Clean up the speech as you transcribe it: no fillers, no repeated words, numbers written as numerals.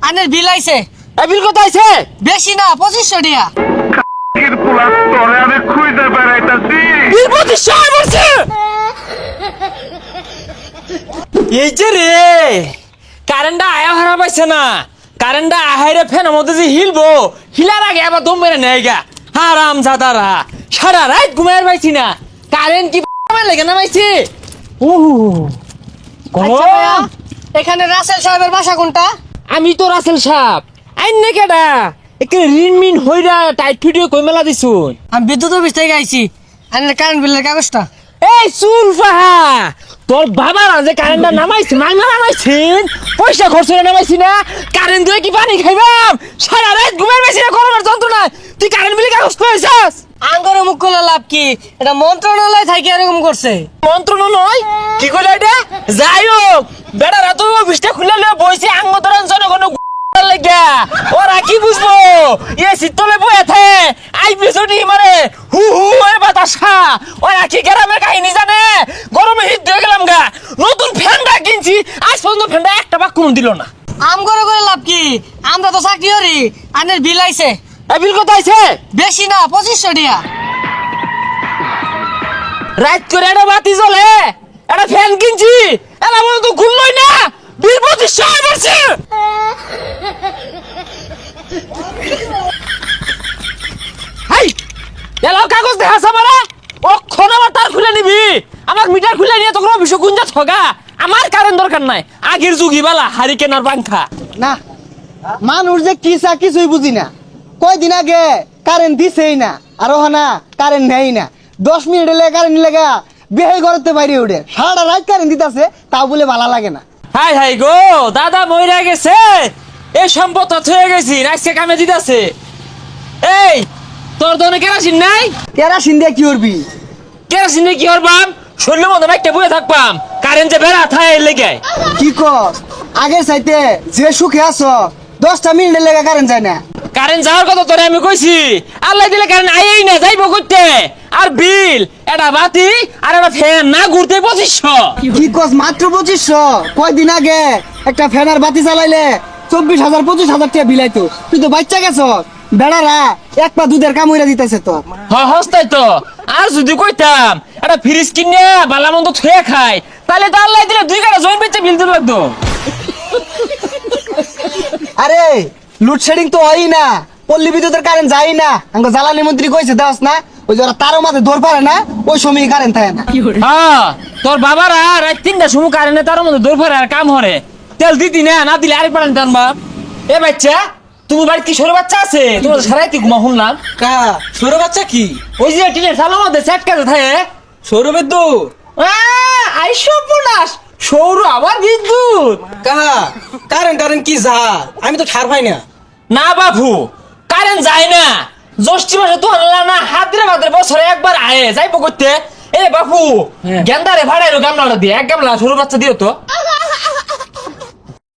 আনের বিল আইছে। এই বিল কত আইছে? বেশি না 2500 টাকা। এর পোলা তোরে আমি খুঁজে বেড়াইতাছি। বিল 2500 বলছে। এই যে রে কারেন্টটা আয়া হারা পাইছে না, কারেন্টটা আহাইরে ফ্যানের মধ্যে যে হিলবো, হিলার আগে আবার দম মেরে নেয় গা। হারাম জাদারা সারা রাত ঘুমাইর পাইছি না, কারেন্ট কি লেগে নামাইছে। আচ্ছা ভাইয়া, এখানে রাসেল সাহেবের বাসা কোনটা? আমি তো রাসেল সাহেব আইন না কেডা একে রিনমিন হইরা টাইট ভিডিও কই মেলা দিছুন। আমি বিদ্যুৎ অফিস থেকে আইছি। আনের কারেন্ট বিলের কাগজটা। এই সুলফাহা তোর বাবার যে কারেন্টটা নামাইছে মাইনা নামাইছিন, পয়সা খরচ করে নামাইছি না, কারেন্ট দিয়ে কি পানি খাইবাম? সারা রাত ঘুমাই পাইছি না গরমের যন্ত্রণা, তুই কারেন্ট বিলে কাগজ কইছাস? আঙ্গরে মুখ খোলা লাভ কি? এটা মন্ত্রণালয় থেকে এরকম করছে। মন্ত্রণালয় কি কইলা এটা? যাই হোক বেটা রাত অফিসটা খুলে লয়ে বইছে আঙ্গতরণ জনগণ লাগা, ওরা কি বুঝবো? এ শীতলে বয়ে থে আই পিছনে মারে হু হু এর বাতাসা, ওরা কি গ্রামের কাহিনী জানে? গরমে হিট দিয়ে গেলাম গা, নতুন ফ্যানটা কিনছি আজ পর্যন্ত ফ্যানটা একটা বাক কোনো দিল না। আমগরে করে লাভ কি? আমরা তো চাকরি করি। আনের বিল আইছে। এই বিল কত আইছে? বেশি না 2500 টাকা। রাত করে একটা বাতি জ্বলে, একটা ফ্যান কিনছি, এলা বলে তো ঘুমলই না, বিল 2500 পড়ছে। হাই এলাও কাগজ দেখাছ আমারে, অক্ষণ আমার তার খুলে নিবি, আমার মিটার খুলে নিয়ে তখন অফিসে গুঞ্জা ছগা। আমার কারেন্ট দরকার নাই, আগের যুগই বালা হারিকেন আর পাংখা। না মানুষ যে কি চা কিছুই বুঝি না। কয়দিন আগে কারেন্ট দিছেই না, আর না কারেন্ট নেই না, 10 মিনিট এলে কারেন্ট লেগা বেহে করতে বাইরে উঠে সারা রাত কারেন্ট দিতেছে, তা বলে ভালো লাগে না। হাই হাই গো দাদা মইরা গেছে, এই সম্পদ হয়ে গেছি আজকে কামে দিতেছে। এই তোর দোনে কেরাসিন নাই? কেরাসিন দিয়ে কি করবি? কেরাসিনে কি করবাম? শরীরের মধ্যে একটা বয়ে থাকবাম, কারেন্ট যে বেড়া থায় লেগে। কি কর আগের চাইতে যে সুখে আছো 10টা মিনিট লেগা কারেন্ট যায় না। কারেন্ট যাওয়ার কথা তোরে আমি কইছি, আল্লাহ দিলে কারেন্ট আইই না, যাইবো করতে। আর বিল এটা বাতি আর একটা ফ্যান না ঘুরতে 2500। কি কস মাত্র 2500? কয়দিন আগে একটা ফ্যানের বাতি চালাইলে 24,000 25,000 টাকা বিলাইতো। তুই তো বাচ্চা গেছ, বেড়ারা এক পা দুধের কামড়া দিতেছে তো। হস্তাই তো। আর যদি কইতাম একটা ফ্রিজ কিনে বালা মন্দ থুয়ে খাই, তাহলে তো আল্লাহ দিলে 2 কাটা জয়েন বেচে বিল দিতে লাগতো। আরে লোডশেডিং তো হয় না, পল্লী বিদ্যুতের কারেন্ট যায় না। আমাকে জ্বালানি মন্ত্রী কইছে দাস না, ওই যে ওরা তারও মাঝে দৌড় পারে না, ওই সময় কারেন্ট থাকে না। হ্যাঁ তোর বাবারা রাত 3টার সময় কারেন্টে তার মধ্যে দৌড় ফেরে আর কাম হরে, তেল দিতি না, না দিলে আরেক পারেন টানবা। এ বাচ্চা তুমি বাড়িতে কি ছোট বাচ্চা আছে? তোমার সারাইতে ঘুমা শুনলাম। কা সৌর বাচ্চা কি? ওই যে টিনের চালার মধ্যে সেট কাজে থাকে। সৌরভের তো আইসো পুনাস সৌর আবার বিদ্যুৎ। কাহা কারেন্ট কি যা, আমি তো ঠার পাই না। না বাবু কারেন্ট যায় না, জ্যৈষ্ঠ মাসে তো আনলা না, হাতরে ভাদ্রে বছরে একবার আয়ে যাইবো করতে। এ বাবু হ্যাঁ। গেন্দারে ভাড়াইলো গামলাটা দিয়ে, এক গামলা সরু বাচ্চা দিও তো।